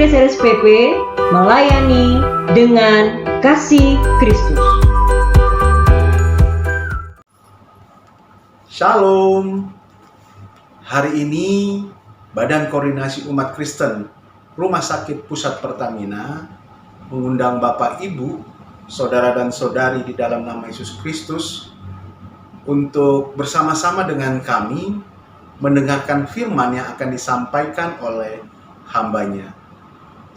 Grace RSPP melayani dengan kasih Kristus. Shalom. Hari ini Badan Koordinasi Umat Kristen Rumah Sakit Pusat Pertamina mengundang Bapak, Ibu, Saudara dan Saudari di dalam nama Yesus Kristus untuk bersama-sama dengan kami mendengarkan firman yang akan disampaikan oleh hambanya.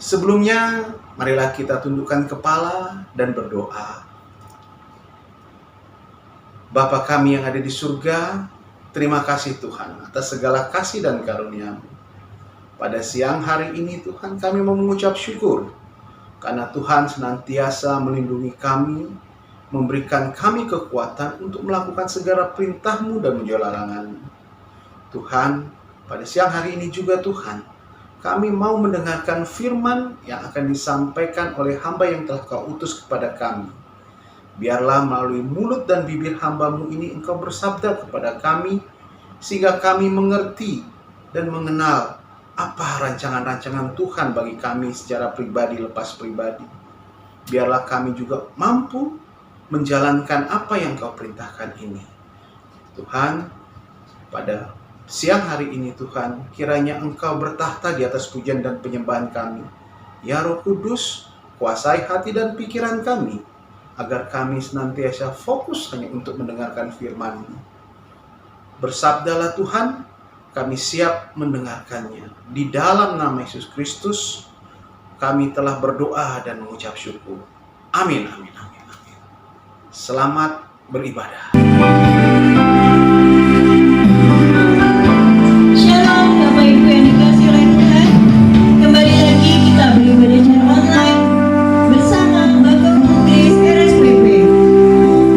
Sebelumnya, marilah kita tundukkan kepala dan berdoa. Bapa kami yang ada di surga, terima kasih Tuhan atas segala kasih dan karunia-Mu. Pada siang hari ini Tuhan, kami mau mengucap syukur karena Tuhan senantiasa melindungi kami, memberikan kami kekuatan untuk melakukan segala perintah-Mu dan menjauhi larangan-Mu. Tuhan, pada siang hari ini juga Tuhan, kami mau mendengarkan firman yang akan disampaikan oleh hamba yang telah Kau utus kepada kami. Biarlah melalui mulut dan bibir hamba-Mu ini Engkau bersabda kepada kami, sehingga kami mengerti dan mengenal apa rancangan-rancangan Tuhan bagi kami secara pribadi lepas pribadi. Biarlah kami juga mampu menjalankan apa yang Kau perintahkan ini. Tuhan, pada siang hari ini Tuhan, kiranya Engkau bertahta di atas pujian dan penyembahan kami. Ya Roh Kudus, kuasai hati dan pikiran kami, agar kami senantiasa fokus hanya untuk mendengarkan firman-Mu. Bersabdalah Tuhan, kami siap mendengarkannya. Di dalam nama Yesus Kristus, kami telah berdoa dan mengucap syukur. Amin, amin, amin, amin. Selamat beribadah. Shalom Bapak Ibu yang dikasihi oleh Tuhan. Kembali lagi kita beribadah secara online bersama Bapak Ibu Grace RSPP.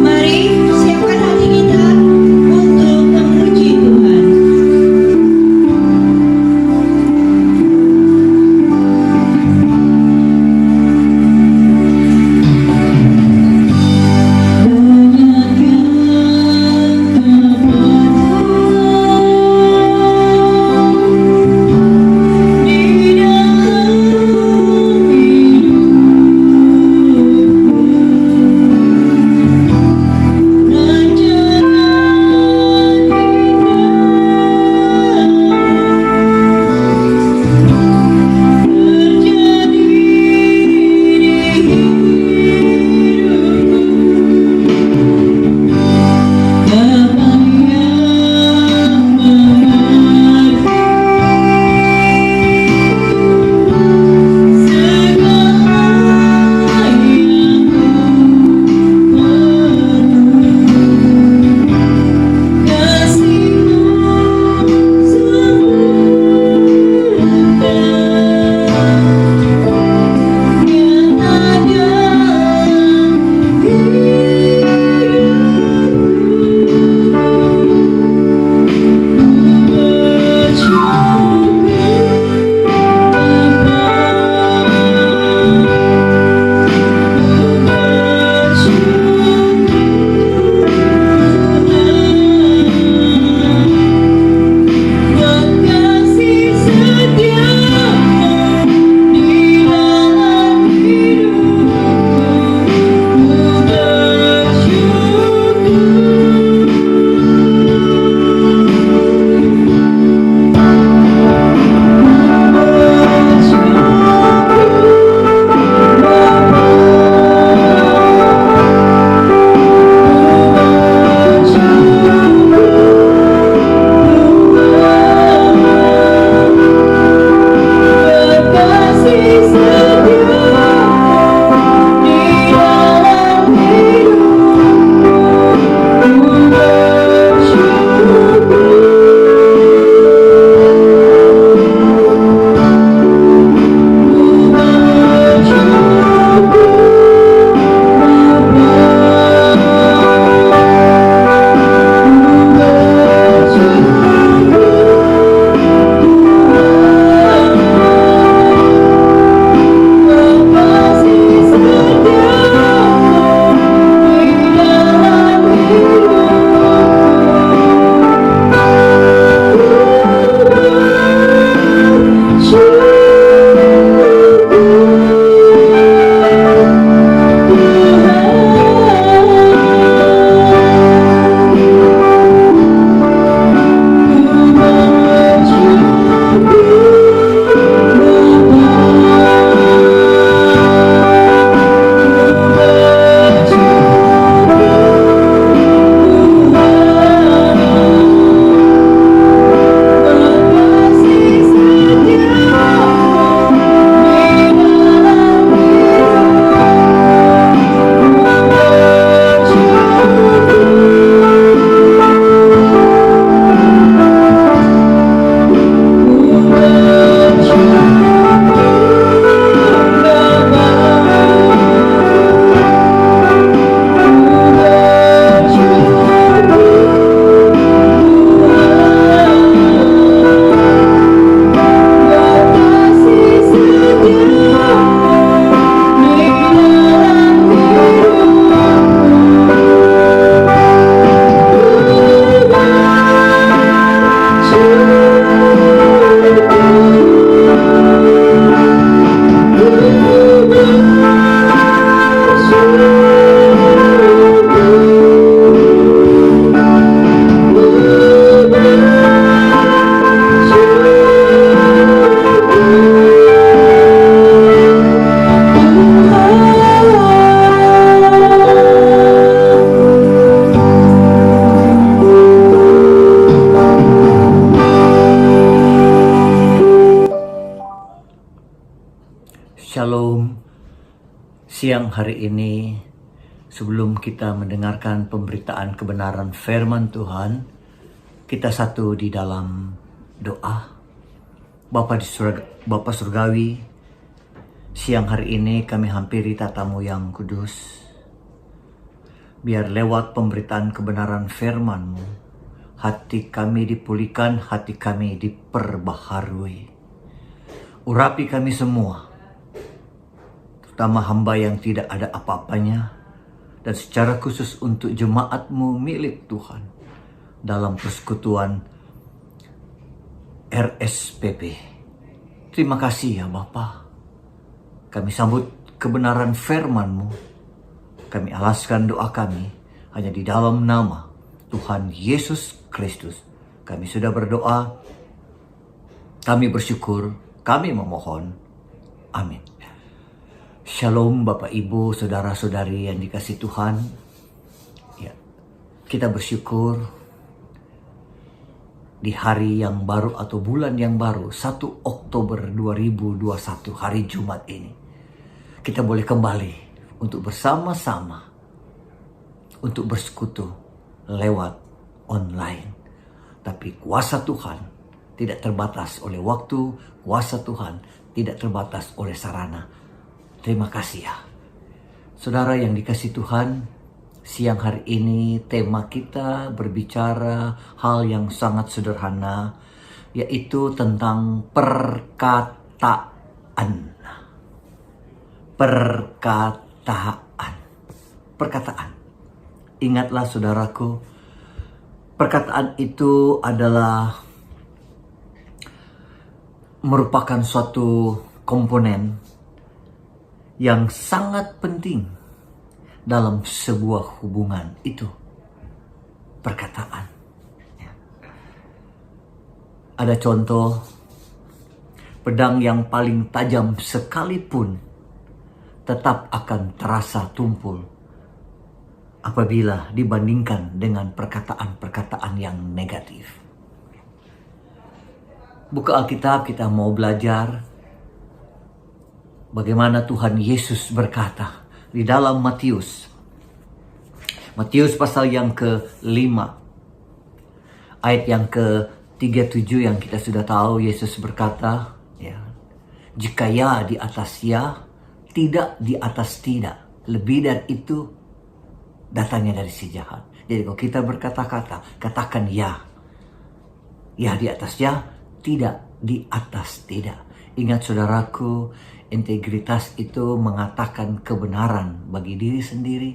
Mari siapkan hati kita untuk memuji Tuhan. Banyakkan Siang hari ini, sebelum kita mendengarkan pemberitaan kebenaran firman Tuhan, kita satu di dalam doa. Bapa Surgawi, siang hari ini kami hampiri tatamu yang kudus. Biar lewat pemberitaan kebenaran firman-Mu, hati kami dipulihkan, hati kami diperbaharui. Urapi kami semua, terutama hamba yang tidak ada apa-apanya, dan secara khusus untuk jemaat-Mu milik Tuhan dalam persekutuan RSPP. Terima kasih ya Bapa. Kami sambut kebenaran firman-Mu. Kami alaskan doa kami hanya di dalam nama Tuhan Yesus Kristus. Kami sudah berdoa, kami bersyukur, kami memohon. Amin. Shalom Bapak Ibu, Saudara-saudari yang dikasihi Tuhan. Ya, kita bersyukur di hari yang baru atau bulan yang baru, 1 Oktober 2021, hari Jumat ini. Kita boleh kembali untuk bersama-sama, untuk bersekutu lewat online. Tapi kuasa Tuhan tidak terbatas oleh waktu, kuasa Tuhan tidak terbatas oleh sarana. Terima kasih ya. Saudara yang dikasihi Tuhan, siang hari ini tema kita berbicara hal yang sangat sederhana, yaitu tentang perkataan. Perkataan. Ingatlah saudaraku, perkataan itu adalah merupakan suatu komponen yang sangat penting dalam sebuah hubungan, itu perkataan. Ada contoh, pedang yang paling tajam sekalipun tetap akan terasa tumpul apabila dibandingkan dengan perkataan-perkataan yang negatif. Buka Alkitab, kita mau belajar bagaimana Tuhan Yesus berkata di dalam Matius pasal yang ke-5 ayat yang ke-37 yang kita sudah tahu. Yesus berkata, ya, jika ya di atas ya, tidak di atas tidak. Lebih dari itu datangnya dari si jahat. Jadi kalau kita berkata-kata, katakan ya. Ya di atas ya, tidak di atas tidak. Ingat saudaraku, integritas itu mengatakan kebenaran bagi diri sendiri,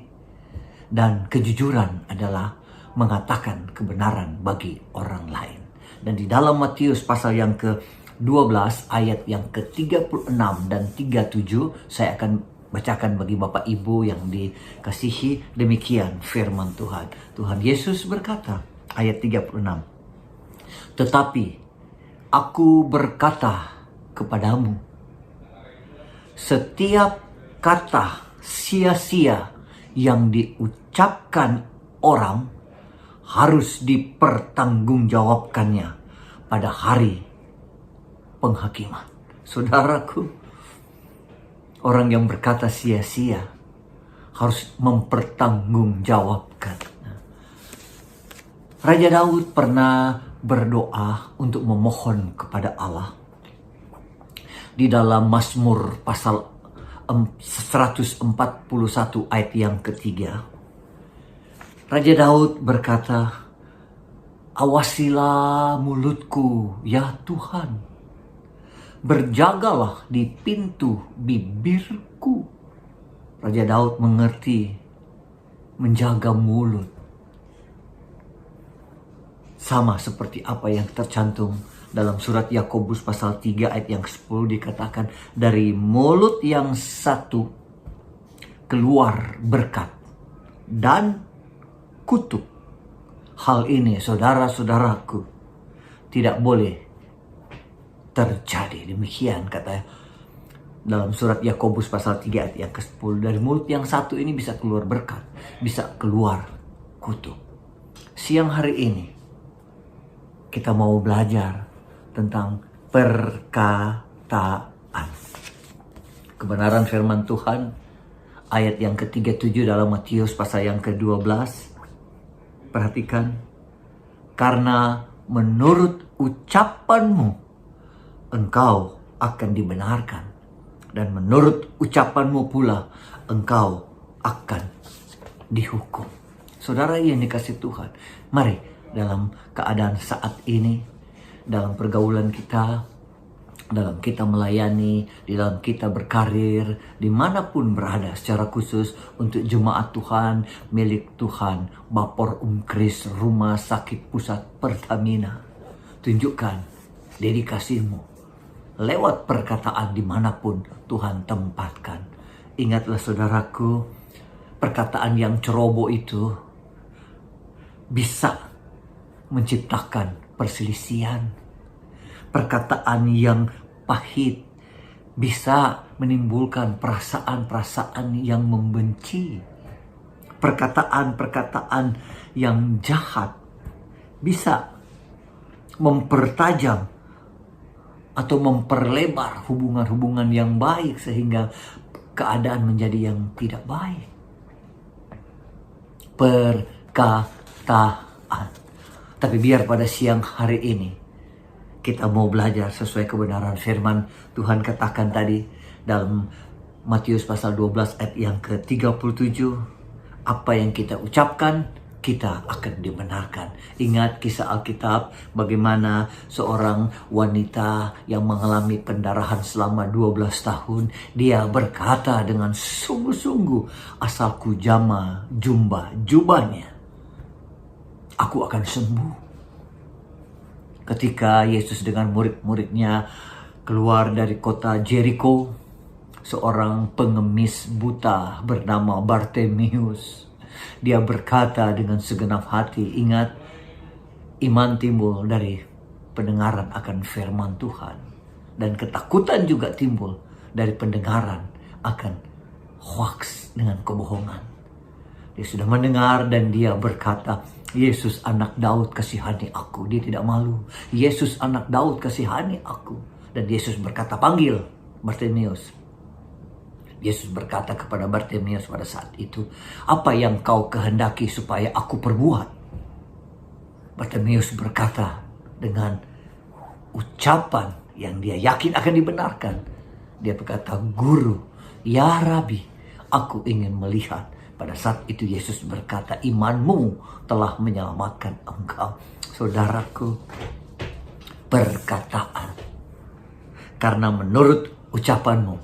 dan kejujuran adalah mengatakan kebenaran bagi orang lain. Dan di dalam Matius pasal yang ke-12 ayat yang ke-36 dan 37, saya akan bacakan bagi Bapak Ibu yang dikasihi. Demikian firman Tuhan. Tuhan Yesus berkata, ayat 36, tetapi aku berkata kepadamu, setiap kata sia-sia yang diucapkan orang harus dipertanggungjawabkannya pada hari penghakiman. Saudaraku, orang yang berkata sia-sia harus mempertanggungjawabkan. Raja Daud pernah berdoa untuk memohon kepada Allah. Di dalam Mazmur pasal 141 ayat yang ketiga, Raja Daud berkata, awasilah mulutku ya Tuhan, berjagalah di pintu bibirku. Raja Daud mengerti menjaga mulut sama seperti apa yang tercantum dalam surat Yakobus pasal 3 ayat yang 10, dikatakan, dari mulut yang satu keluar berkat dan kutuk. Hal ini saudara-saudaraku tidak boleh terjadi. Demikian kata dalam surat Yakobus pasal 3 ayat yang ke-10, dari mulut yang satu ini bisa keluar berkat, bisa keluar kutuk. Siang hari ini kita mau belajar tentang perkataan. Kebenaran firman Tuhan ayat yang ke-37 dalam Matius pasal yang ke-12. Perhatikan. Karena menurut ucapanmu engkau akan dibenarkan, dan menurut ucapanmu pula engkau akan dihukum. Saudara yang dikasihi Tuhan, mari dalam keadaan saat ini, dalam pergaulan kita, dalam kita melayani, di dalam kita berkarir, dimanapun berada, secara khusus untuk jemaat Tuhan, milik Tuhan, Bapor Kris, Rumah Sakit Pusat Pertamina. Tunjukkan dedikasimu lewat perkataan dimanapun Tuhan tempatkan. Ingatlah saudaraku, perkataan yang ceroboh itu bisa menciptakan perselisihan. Perkataan yang pahit bisa menimbulkan perasaan-perasaan yang membenci. Perkataan-perkataan yang jahat bisa mempertajam atau memperlebar hubungan-hubungan yang baik sehingga keadaan menjadi yang tidak baik. Perkataan. Tapi biar pada siang hari ini kita mau belajar sesuai kebenaran firman Tuhan katakan tadi dalam Matius pasal 12 ayat yang ke-37. Apa yang kita ucapkan, kita akan dibenarkan. Ingat kisah Alkitab bagaimana seorang wanita yang mengalami pendarahan selama 12 tahun. Dia berkata dengan sungguh-sungguh, asalku jama jubahnya, aku akan sembuh. Ketika Yesus dengan murid-muridnya keluar dari kota Jericho, seorang pengemis buta bernama Bartimius, dia berkata dengan segenap hati, ingat, iman timbul dari pendengaran akan firman Tuhan. Dan ketakutan juga timbul dari pendengaran akan hoaks dengan kebohongan. Dia sudah mendengar dan dia berkata, Yesus anak Daud kasihani aku. Dia tidak malu. Yesus anak Daud kasihani aku. Dan Yesus berkata, panggil Bartimius. Yesus berkata kepada Bartimius pada saat itu, apa yang kau kehendaki supaya aku perbuat? Bartimius berkata dengan ucapan yang dia yakin akan dibenarkan. Dia berkata, Guru, ya Rabi, aku ingin melihat. Pada saat itu Yesus berkata, imanmu telah menyelamatkan engkau. Saudaraku, perkataan. Karena menurut ucapanmu,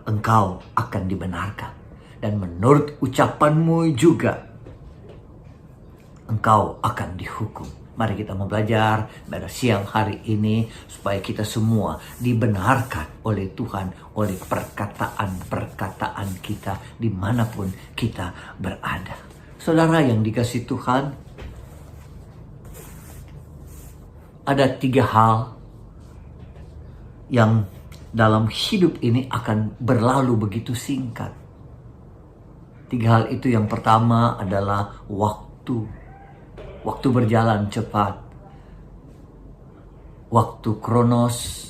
engkau akan dibenarkan. Dan menurut ucapanmu juga, engkau akan dihukum. Mari kita mau belajar pada siang hari ini supaya kita semua dibenarkan oleh Tuhan, oleh perkataan-perkataan kita dimanapun kita berada. Saudara yang dikasihi Tuhan, ada 3 hal yang dalam hidup ini akan berlalu begitu singkat. 3 hal itu, yang pertama adalah waktu. Waktu berjalan cepat. Waktu kronos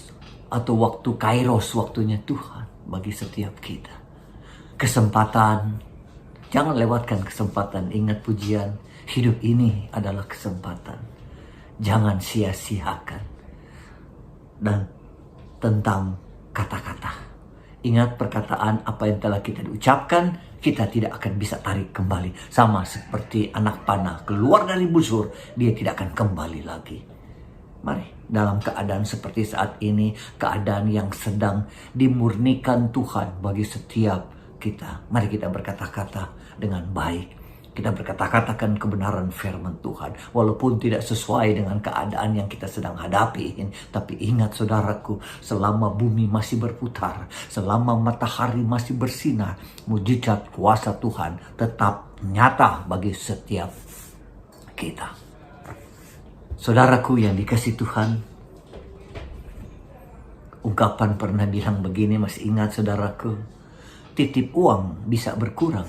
atau waktu kairos, waktunya Tuhan bagi setiap kita. Kesempatan. Jangan lewatkan kesempatan. Ingat pujian, hidup ini adalah kesempatan. Jangan sia-siakan. Dan tentang kata-kata. Ingat perkataan, apa yang telah kita ucapkan, kita tidak akan bisa tarik kembali. Sama seperti anak panah keluar dari busur, dia tidak akan kembali lagi. Mari, dalam keadaan seperti saat ini, keadaan yang sedang dimurnikan Tuhan bagi setiap kita, mari kita berkata-kata dengan baik. Kita berkata-katakan kebenaran firman Tuhan. Walaupun tidak sesuai dengan keadaan yang kita sedang hadapi. Tapi ingat saudaraku, selama bumi masih berputar, selama matahari masih bersinar, mujizat kuasa Tuhan tetap nyata bagi setiap kita. Saudaraku yang dikasihi Tuhan, ungkapan pernah bilang begini, masih ingat saudaraku? Titip uang bisa berkurang,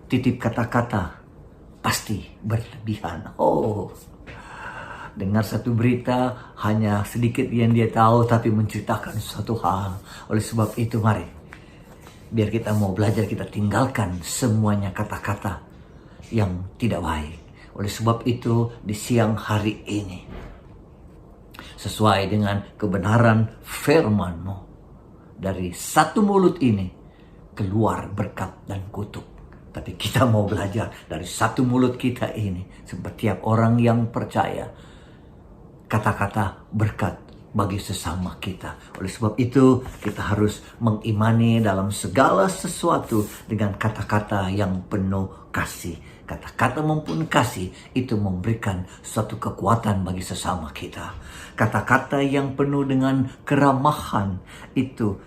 titip kata-kata pasti berlebihan. Dengar satu berita, hanya sedikit yang dia tahu tapi menceritakan suatu hal. Oleh sebab itu mari biar kita mau belajar, kita tinggalkan semuanya kata-kata yang tidak baik. Oleh sebab itu di siang hari ini, sesuai dengan kebenaran firman-Mu, dari satu mulut ini keluar berkat dan kutuk. Tapi kita mau belajar dari satu mulut kita ini, setiap orang yang percaya, kata-kata berkat bagi sesama kita. Oleh sebab itu kita harus mengimani dalam segala sesuatu dengan kata-kata yang penuh kasih. Kata-kata maupun kasih itu memberikan suatu kekuatan bagi sesama kita. Kata-kata yang penuh dengan keramahan itu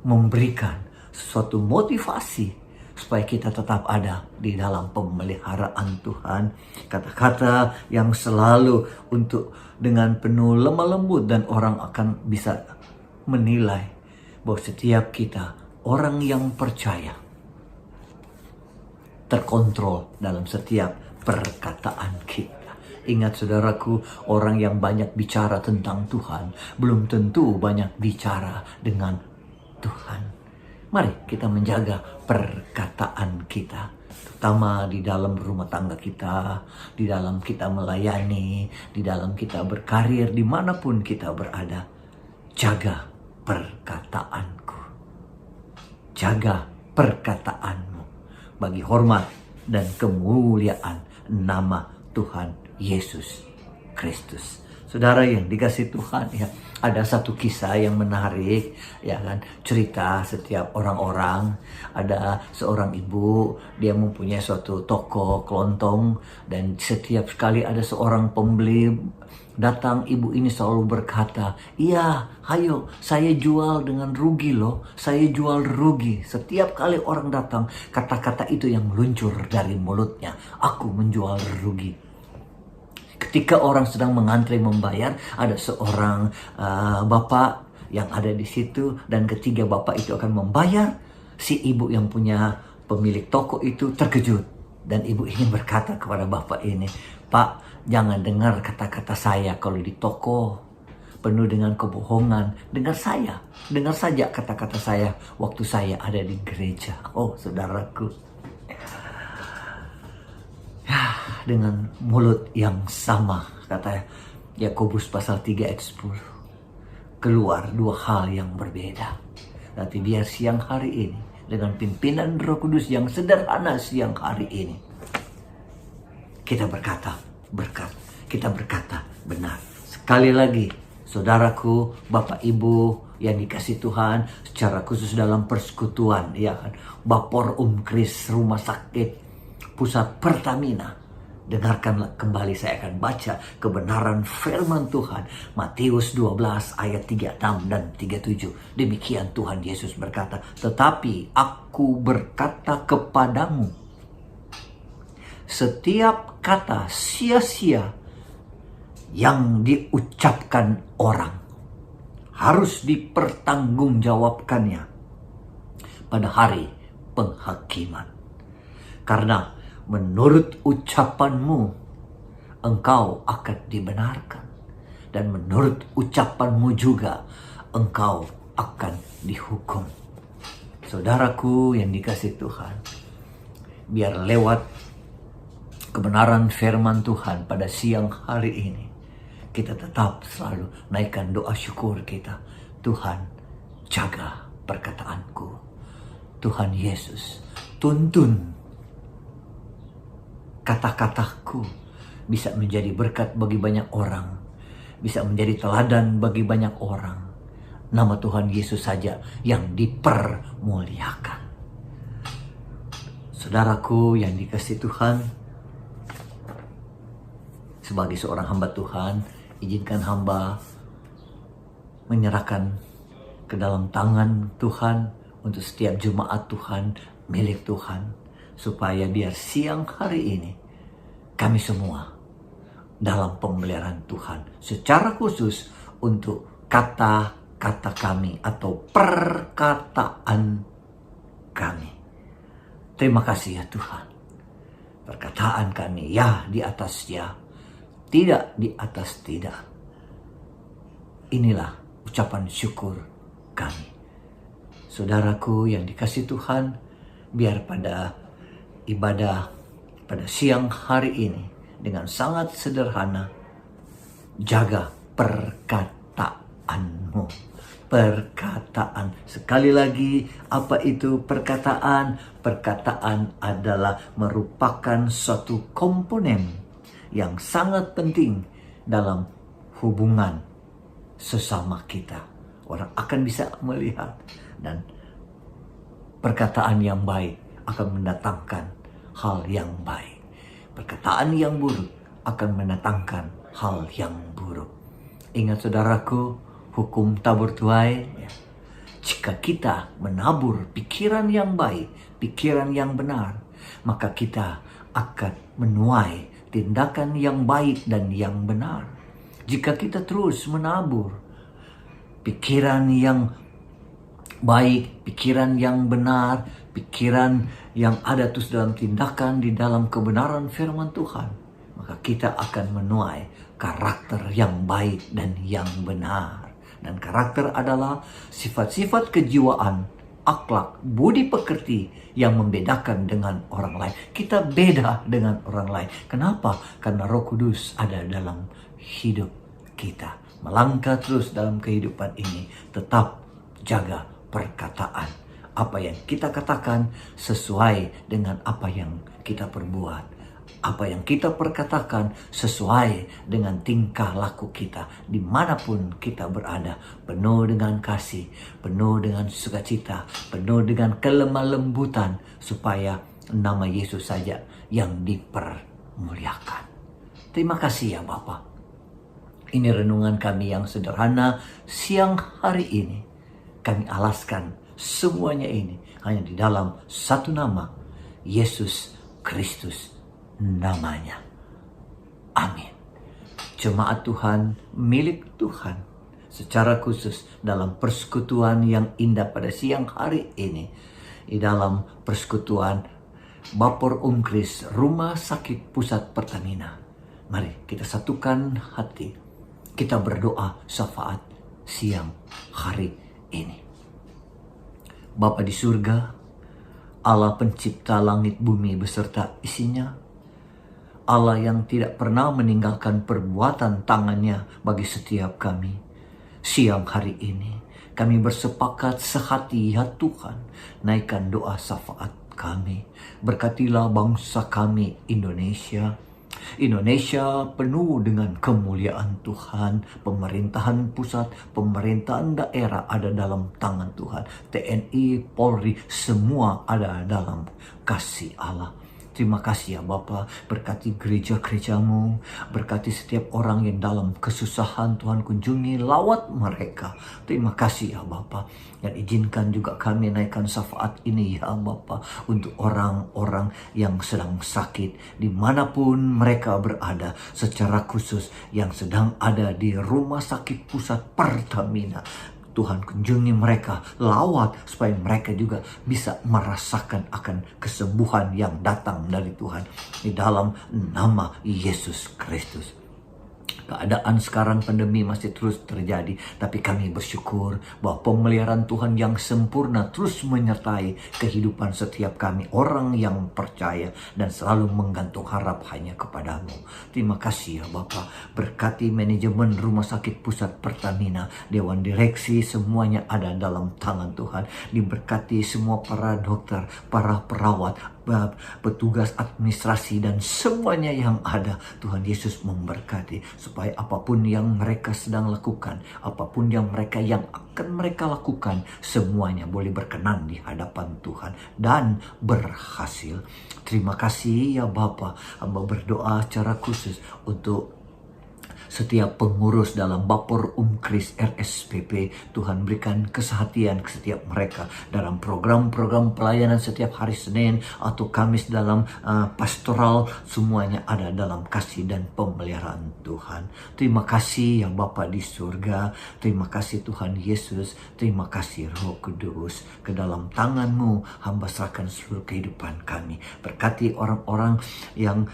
memberikan suatu motivasi supaya kita tetap ada di dalam pemeliharaan Tuhan. Kata-kata yang selalu untuk dengan penuh lemah lembut, dan orang akan bisa menilai bahwa setiap kita orang yang percaya terkontrol dalam setiap perkataan kita. Ingat saudaraku, orang yang banyak bicara tentang Tuhan belum tentu banyak bicara dengan Tuhan. Mari kita menjaga perkataan kita, terutama di dalam rumah tangga kita, di dalam kita melayani, di dalam kita berkarir, dimanapun kita berada. Jaga perkataanku, jaga perkataanmu, bagi hormat dan kemuliaan nama Tuhan Yesus Kristus. Saudara yang dikasihi Tuhan, ya, ada satu kisah yang menarik, ya kan, cerita setiap orang-orang. Ada seorang ibu, dia mempunyai suatu toko kelontong, dan setiap sekali ada seorang pembeli datang, ibu ini selalu berkata, "Iya, ayo, saya jual dengan rugi loh, saya jual rugi." Setiap kali orang datang, kata-kata itu yang meluncur dari mulutnya, "Aku menjual rugi." Ketika orang sedang mengantri membayar, ada seorang bapak yang ada di situ, dan ketika bapak itu akan membayar, si ibu yang punya pemilik toko itu terkejut, dan ibu ini berkata kepada bapak ini, "Pak, jangan dengar kata-kata saya kalau di toko penuh dengan kebohongan. Dengar saja kata-kata saya waktu saya ada di gereja." Oh saudaraku, dengan mulut yang sama, kata Yakobus pasal 3 ayat 10, keluar dua hal yang berbeda. Nanti biar siang hari ini, dengan pimpinan Roh Kudus yang sederhana siang hari ini, kita berkata berkat, kita berkata benar. Sekali lagi, saudaraku, Bapak Ibu yang dikasih Tuhan, secara khusus dalam persekutuan, ya kan, Bapor Kris, Rumah Sakit Pusat Pertamina, dengarkanlah kembali, saya akan baca kebenaran firman Tuhan. Matius 12 ayat 36 dan 37. Demikian Tuhan Yesus berkata, "Tetapi aku berkata kepadamu, setiap kata sia-sia yang diucapkan orang harus dipertanggungjawabkannya pada hari penghakiman. Karena menurut ucapanmu, engkau akan dibenarkan. Dan menurut ucapanmu juga, engkau akan dihukum." Saudaraku yang dikasihi Tuhan, biar lewat kebenaran firman Tuhan pada siang hari ini, kita tetap selalu naikkan doa syukur kita. Tuhan, jaga perkataanku. Tuhan Yesus, tuntun kata-kataku bisa menjadi berkat bagi banyak orang, bisa menjadi teladan bagi banyak orang. Nama Tuhan Yesus saja yang dipermuliakan. Saudaraku yang dikasihi Tuhan, sebagai seorang hamba Tuhan, izinkan hamba menyerahkan ke dalam tangan Tuhan untuk setiap jemaat Tuhan, milik Tuhan, supaya biar siang hari ini kami semua dalam pemeliharaan Tuhan, secara khusus untuk kata-kata kami atau perkataan kami. Terima kasih ya Tuhan. Perkataan kami ya di atas ya, tidak di atas tidak. Inilah ucapan syukur kami. Saudaraku yang dikasihi Tuhan, biar pada ibadah pada siang hari ini dengan sangat sederhana, jaga perkataanmu. Perkataan. Sekali lagi, apa itu perkataan? Perkataan adalah merupakan suatu komponen yang sangat penting dalam hubungan sesama kita. Orang akan bisa melihat, dan perkataan yang baik akan mendatangkan hal yang baik. Perkataan yang buruk akan mendatangkan hal yang buruk. Ingat saudaraku, hukum tabur tuai. Jika kita menabur pikiran yang baik, pikiran yang benar, maka kita akan menuai tindakan yang baik dan yang benar. Jika kita terus menabur pikiran yang baik, pikiran yang benar, pikiran yang ada terus dalam tindakan di dalam kebenaran firman Tuhan, maka kita akan menuai karakter yang baik dan yang benar. Dan karakter adalah sifat-sifat kejiwaan, akhlak, budi pekerti yang membedakan dengan orang lain. Kita beda dengan orang lain. Kenapa? Karena Roh Kudus ada dalam hidup kita. Melangkah terus dalam kehidupan ini, tetap jaga perkataan. Apa yang kita katakan sesuai dengan apa yang kita perbuat. Apa yang kita perkatakan sesuai dengan tingkah laku kita dimanapun kita berada. Penuh dengan kasih, penuh dengan sukacita, penuh dengan kelemah lembutan, supaya nama Yesus saja yang dipermuliakan. Terima kasih ya Bapak. Ini renungan kami yang sederhana siang hari ini. Kami alaskan semuanya ini hanya di dalam satu nama, Yesus Kristus namanya. Amin. Jemaat Tuhan, milik Tuhan, secara khusus dalam persekutuan yang indah pada siang hari ini, di dalam persekutuan Bapor Umkris Rumah Sakit Pusat Pertamina. Mari kita satukan hati. Kita berdoa syafaat siang hari ini. Bapa di surga, Allah pencipta langit bumi beserta isinya, Allah yang tidak pernah meninggalkan perbuatan tangannya bagi setiap kami. Siang hari ini kami bersepakat sehati, ya Tuhan, naikkan doa syafaat kami. Berkatilah bangsa kami Indonesia. Indonesia penuh dengan kemuliaan Tuhan. Pemerintahan pusat, pemerintahan daerah ada dalam tangan Tuhan. TNI, Polri, semua ada dalam kasih Allah. Terima kasih ya Bapa, berkati gereja-gerejamu, berkati setiap orang yang dalam kesusahan, Tuhan kunjungi, lawat mereka. Terima kasih ya Bapa, dan izinkan juga kami naikkan syafaat ini ya Bapa, untuk orang-orang yang sedang sakit, dimanapun mereka berada, secara khusus yang sedang ada di Rumah Sakit Pusat Pertamina. Tuhan kunjungi mereka, lawat supaya mereka juga bisa merasakan akan kesembuhan yang datang dari Tuhan di dalam nama Yesus Kristus. Keadaan sekarang pandemi masih terus terjadi, tapi kami bersyukur bahwa pemeliharaan Tuhan yang sempurna terus menyertai kehidupan setiap kami, orang yang percaya dan selalu menggantung harap hanya kepadamu. Terima kasih ya Bapa, berkati manajemen Rumah Sakit Pusat Pertamina, Dewan Direksi, semuanya ada dalam tangan Tuhan. Diberkati semua para dokter, para perawat, petugas administrasi, dan semuanya yang ada. Tuhan Yesus memberkati supaya apapun yang mereka sedang lakukan, apapun yang akan mereka lakukan, semuanya boleh berkenan di hadapan Tuhan dan berhasil. Terima kasih ya Bapa. Hamba berdoa secara khusus untuk setiap pengurus dalam Bapor Umkris RSPP. Tuhan berikan kesehatan ke setiap mereka dalam program-program pelayanan setiap hari Senin atau Kamis dalam pastoral, semuanya ada dalam kasih dan pemeliharaan Tuhan. Terima kasih ya Bapa di surga. Terima kasih Tuhan Yesus. Terima kasih Roh Kudus. Ke dalam tangan-Mu hamba serahkan seluruh kehidupan kami. Berkati orang-orang yang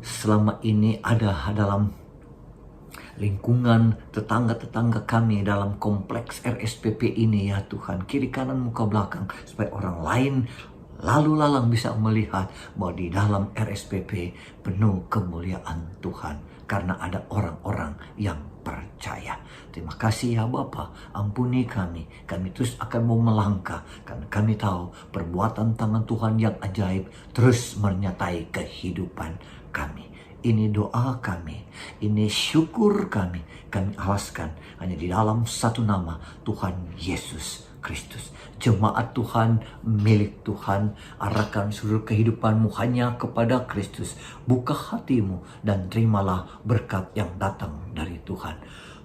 selama ini ada dalam lingkungan tetangga-tetangga kami dalam kompleks RSPP ini ya Tuhan, kiri kanan muka belakang, supaya orang lain lalu lalang bisa melihat bahwa di dalam RSPP penuh kemuliaan Tuhan karena ada orang-orang yang percaya. Terima kasih ya Bapa, ampuni kami terus akan mau melangkah karena kami tahu perbuatan tangan Tuhan yang ajaib terus menyertai kehidupan kami. Ini doa kami, ini syukur kami alaskan hanya di dalam satu nama, Tuhan Yesus Kristus. Jemaat Tuhan, milik Tuhan, arahkan seluruh kehidupanmu hanya kepada Kristus. Buka hatimu dan terimalah berkat yang datang dari Tuhan.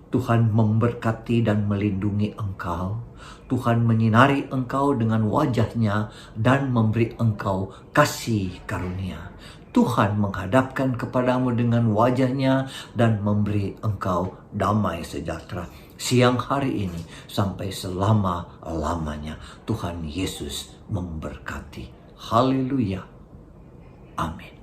Tuhan memberkati dan melindungi engkau. Tuhan menyinari engkau dengan wajah-Nya dan memberi engkau kasih karunia. Tuhan menghadapkan kepadamu dengan wajah-Nya dan memberi engkau damai sejahtera. Siang hari ini sampai selama-lamanya. Tuhan Yesus memberkati. Haleluya. Amin.